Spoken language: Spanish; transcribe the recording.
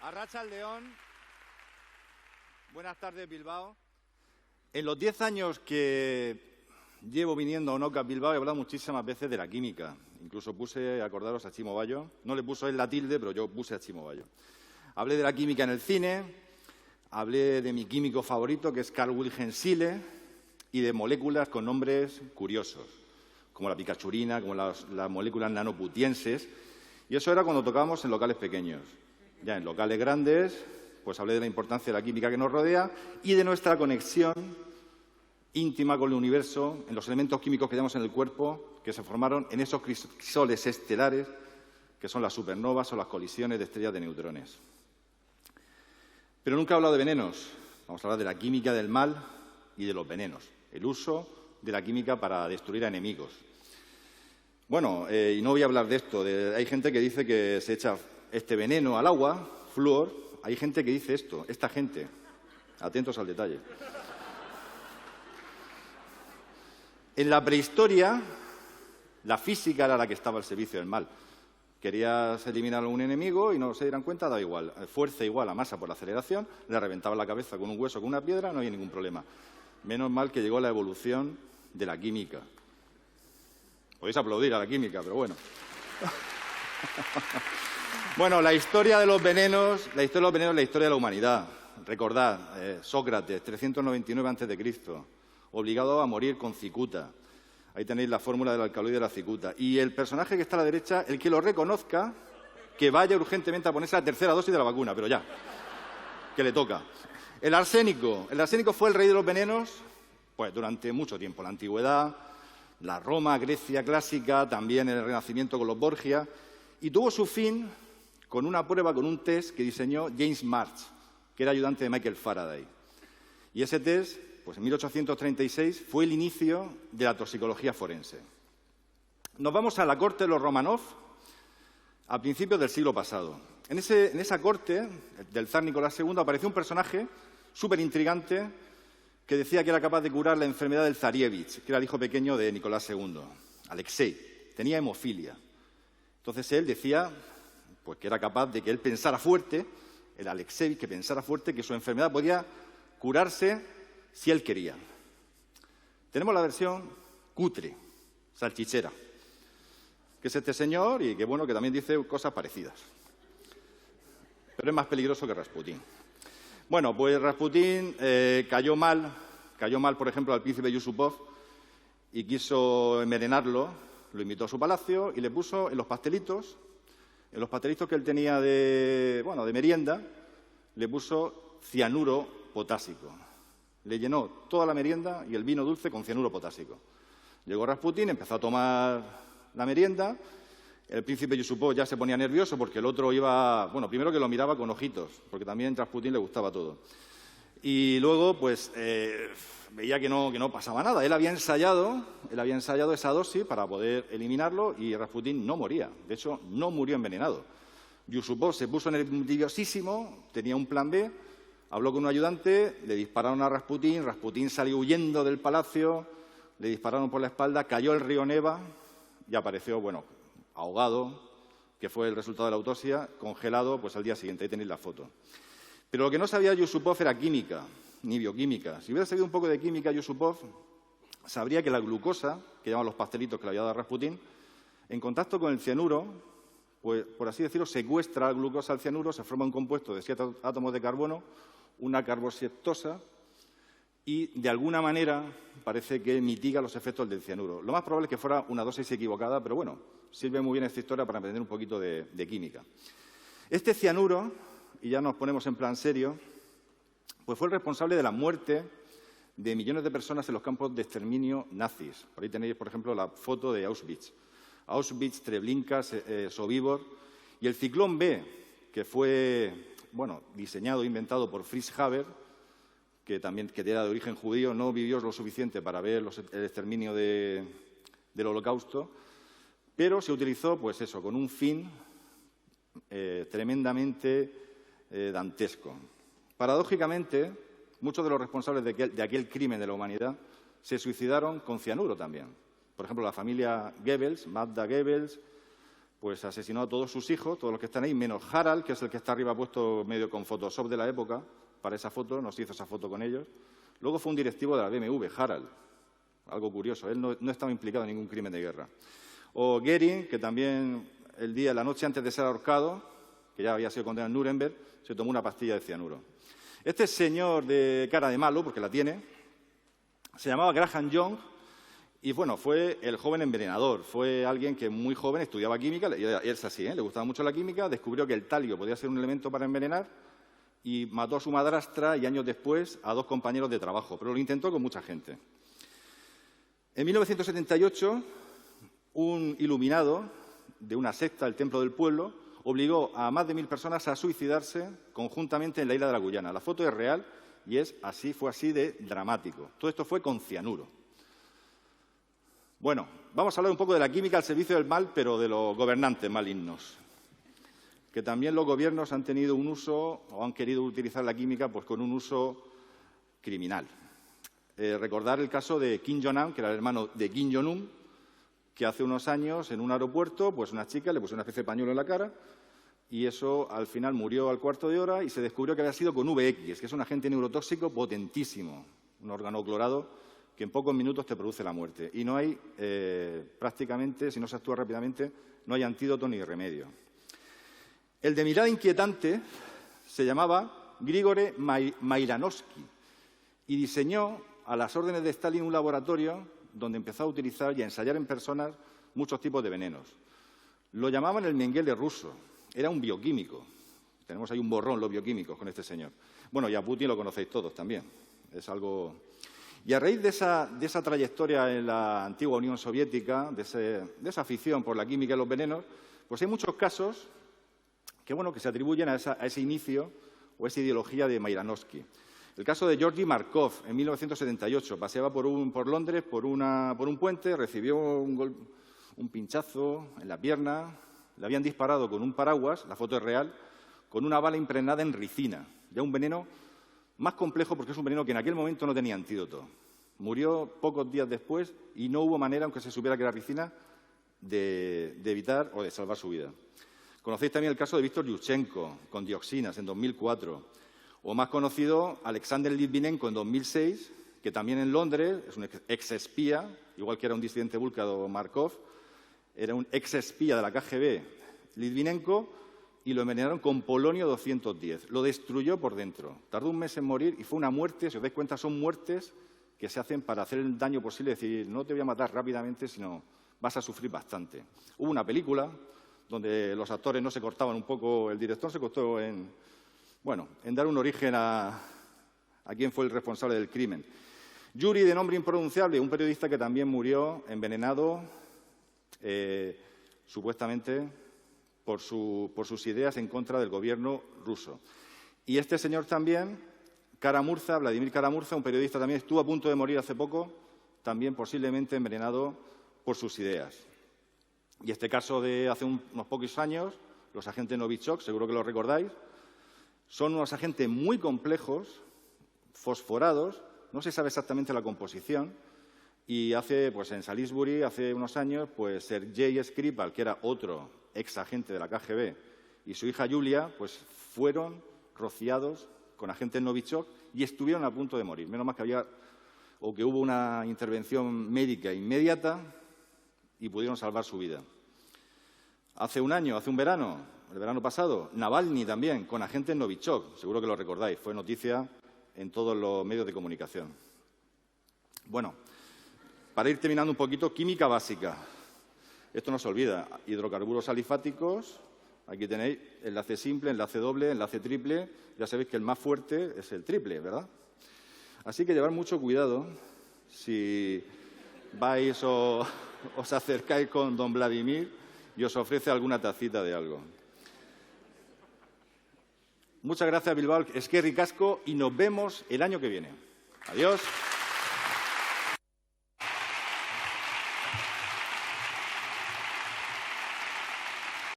Arratsaldeon. Buenas tardes, Bilbao. En los 10 años que llevo viniendo a ONOCA Bilbao he hablado muchísimas veces de la química. Incluso puse, acordaros, a Chimo Bayo. No le puso él la tilde, pero yo puse a Chimo Bayo. Hablé de la química en el cine, hablé de mi químico favorito, que es Carl Wilhelm Scheele, y de moléculas con nombres curiosos, como la picachurina, como las moléculas nanoputienses. Y eso era cuando tocábamos en locales pequeños. Ya en locales grandes, pues hablé de la importancia de la química que nos rodea y de nuestra conexión íntima con el universo, en los elementos químicos que llevamos en el cuerpo, que se formaron en esos crisoles estelares, que son las supernovas o las colisiones de estrellas de neutrones. Pero nunca he hablado de venenos. Vamos a hablar de la química del mal y de los venenos, el uso de la química para destruir a enemigos. Bueno, y no voy a hablar de esto. Hay gente que dice que se echa este veneno al agua, flúor. Hay gente que dice esto, esta gente. Atentos al detalle. En la prehistoria, la física era la que estaba al servicio del mal. Querías eliminar a un enemigo y no se dieran cuenta, da igual. Fuerza igual a masa por la aceleración, le reventaba la cabeza con un hueso, con una piedra, no había ningún problema. Menos mal que llegó la evolución de la química. Podéis aplaudir a la química, pero bueno. Bueno, la historia de los venenos es la historia de la humanidad. Recordad, Sócrates, 399 a.C., obligado a morir con cicuta. Ahí tenéis la fórmula del alcaloide de la cicuta. Y el personaje que está a la derecha, el que lo reconozca, que vaya urgentemente a ponerse la tercera dosis de la vacuna, pero ya, que le toca. El arsénico fue el rey de los venenos pues durante mucho tiempo, la antigüedad, la Roma, Grecia clásica, también el Renacimiento con los Borgia, y tuvo su fin con una prueba, con un test que diseñó James March, que era ayudante de Michael Faraday. Y ese test, pues en 1836, fue el inicio de la toxicología forense. Nos vamos a la corte de los Romanov a principios del siglo pasado. En esa corte del zar Nicolás II apareció un personaje súper intrigante que decía que era capaz de curar la enfermedad del Zarievich, que era el hijo pequeño de Nicolás II, Alexei. Tenía hemofilia. Entonces él decía pues, que era capaz de que él pensara fuerte, el Alexei, que pensara fuerte, que su enfermedad podía curarse si él quería. Tenemos la versión cutre, salchichera, que es este señor y que, bueno, que también dice cosas parecidas. Pero es más peligroso que Rasputín. Bueno, pues Rasputín cayó mal, por ejemplo, al príncipe Yusupov y quiso envenenarlo. Lo invitó a su palacio y le puso en los pastelitos que él tenía de merienda, le puso cianuro potásico. Le llenó toda la merienda y el vino dulce con cianuro potásico. Llegó Rasputín, empezó a tomar la merienda. El príncipe Yusupov ya se ponía nervioso porque el otro iba... Bueno, primero que lo miraba con ojitos, porque también a Rasputín le gustaba todo. Y luego, pues, veía que no pasaba nada. Él había ensayado esa dosis para poder eliminarlo y Rasputín no moría. De hecho, no murió envenenado. Yusupov se puso nerviosísimo, tenía un plan B, habló con un ayudante, le dispararon a Rasputín, Rasputín salió huyendo del palacio, le dispararon por la espalda, cayó al río Neva y apareció, bueno, ahogado, que fue el resultado de la autopsia, congelado, pues al día siguiente. Ahí tenéis la foto. Pero lo que no sabía Yusupov era química, ni bioquímica. Si hubiera sabido un poco de química Yusupov, sabría que la glucosa, que llaman los pastelitos que le había dado Rasputín, en contacto con el cianuro, pues por así decirlo, secuestra la glucosa al cianuro, se forma un compuesto de 7 átomos de carbono, una carboxieptosa, y de alguna manera parece que mitiga los efectos del cianuro. Lo más probable es que fuera una dosis equivocada, pero bueno, sirve muy bien esta historia para aprender un poquito de química. Este cianuro, y ya nos ponemos en plan serio, pues fue el responsable de la muerte de millones de personas en los campos de exterminio nazis. Por ahí tenéis, por ejemplo, la foto de Auschwitz. Auschwitz, Treblinka, Sobibor. Y el ciclón B, que fue diseñado e inventado por Fritz Haber, que era de origen judío, no vivió lo suficiente para ver el exterminio del Holocausto, pero se utilizó, pues eso, con un fin tremendamente dantesco. Paradójicamente, muchos de los responsables de aquel crimen de la humanidad se suicidaron con cianuro también. Por ejemplo, la familia Goebbels, Magda Goebbels, pues asesinó a todos sus hijos, todos los que están ahí, menos Harald, que es el que está arriba puesto medio con Photoshop de la época, para esa foto, nos hizo esa foto con ellos. Luego fue un directivo de la BMW, Harald, algo curioso, él no estaba implicado en ningún crimen de guerra. O Goering, que también la noche antes de ser ahorcado, que ya había sido condenado en Nuremberg, se tomó una pastilla de cianuro. Este señor de cara de malo, porque la tiene, se llamaba Graham Young y, bueno, fue el joven envenenador. Fue alguien que muy joven estudiaba química, y es así, le gustaba mucho la química, descubrió que el talio podía ser un elemento para envenenar y mató a su madrastra y años después a 2 compañeros de trabajo, pero lo intentó con mucha gente. En 1978, un iluminado de una secta, el Templo del Pueblo, obligó a más de 1000 personas a suicidarse conjuntamente en la isla de la Guyana. La foto es real y fue así de dramático. Todo esto fue con cianuro. Bueno, vamos a hablar un poco de la química al servicio del mal, pero de los gobernantes malignos. Que también los gobiernos han tenido un uso, o han querido utilizar la química, pues con un uso criminal. Recordar el caso de Kim Jong-un, que era el hermano de Kim Jong-un, que hace unos años en un aeropuerto, pues una chica le puso una especie de pañuelo en la cara y eso al final murió al cuarto de hora y se descubrió que había sido con VX, que es un agente neurotóxico potentísimo, un órgano clorado que en pocos minutos te produce la muerte. Y no hay, prácticamente, si no se actúa rápidamente, no hay antídoto ni remedio. El de mirada inquietante se llamaba Grigore Mairanovsky y diseñó a las órdenes de Stalin un laboratorio donde empezó a utilizar y a ensayar en personas muchos tipos de venenos. Lo llamaban el Mengele ruso. Era un bioquímico. Tenemos ahí un borrón, los bioquímicos, con este señor. Bueno, y a Putin lo conocéis todos también. Es algo... Y a raíz de esa trayectoria en la antigua Unión Soviética, de esa afición por la química y los venenos, pues hay muchos casos que se atribuyen a ese inicio o a esa ideología de Mairanovsky. El caso de Georgy Markov, en 1978, paseaba por Londres por un puente, recibió un pinchazo en la pierna, le habían disparado con un paraguas, la foto es real, con una bala impregnada en ricina, ya un veneno más complejo porque es un veneno que en aquel momento no tenía antídoto. Murió pocos días después y no hubo manera, aunque se supiera que era ricina, de evitar o de salvar su vida. Conocéis también el caso de Víctor Yushchenko, con dioxinas, en 2004. O más conocido, Alexander Litvinenko en 2006, que también en Londres es un ex-espía, igual que era un disidente búlgaro Markov, era un ex-espía de la KGB, Litvinenko, y lo envenenaron con polonio 210. Lo destruyó por dentro. Tardó un mes en morir y fue una muerte, si os dais cuenta, son muertes que se hacen para hacer el daño posible, es decir, no te voy a matar rápidamente, sino vas a sufrir bastante. Hubo una película donde los actores no se cortaban un poco, el director se cortó en dar un origen a quién fue el responsable del crimen. Yuri, de nombre impronunciable, un periodista que también murió envenenado, supuestamente por sus ideas en contra del gobierno ruso. Y este señor también, Vladimir Kara-Murza, un periodista también, estuvo a punto de morir hace poco, también posiblemente envenenado por sus ideas. Y este caso de hace unos pocos años, los agentes Novichok, seguro que lo recordáis, son unos agentes muy complejos, fosforados, no se sabe exactamente la composición, y en Salisbury, hace unos años, pues Sergei Skripal, que era otro exagente de la KGB, y su hija Yulia, pues fueron rociados con agentes Novichok y estuvieron a punto de morir. Menos mal que hubo una intervención médica inmediata y pudieron salvar su vida. Hace un verano, el verano pasado, Navalny también, con agentes Novichok, seguro que lo recordáis, fue noticia en todos los medios de comunicación. Bueno, para ir terminando un poquito, química básica. Esto no se olvida, hidrocarburos alifáticos, aquí tenéis enlace simple, enlace doble, enlace triple, ya sabéis que el más fuerte es el triple, ¿verdad? Así que llevar mucho cuidado si vais o os acercáis con don Vladimir y os ofrece alguna tacita de algo. Muchas gracias, Bilbao, Esquerrik asko, y nos vemos el año que viene. Adiós.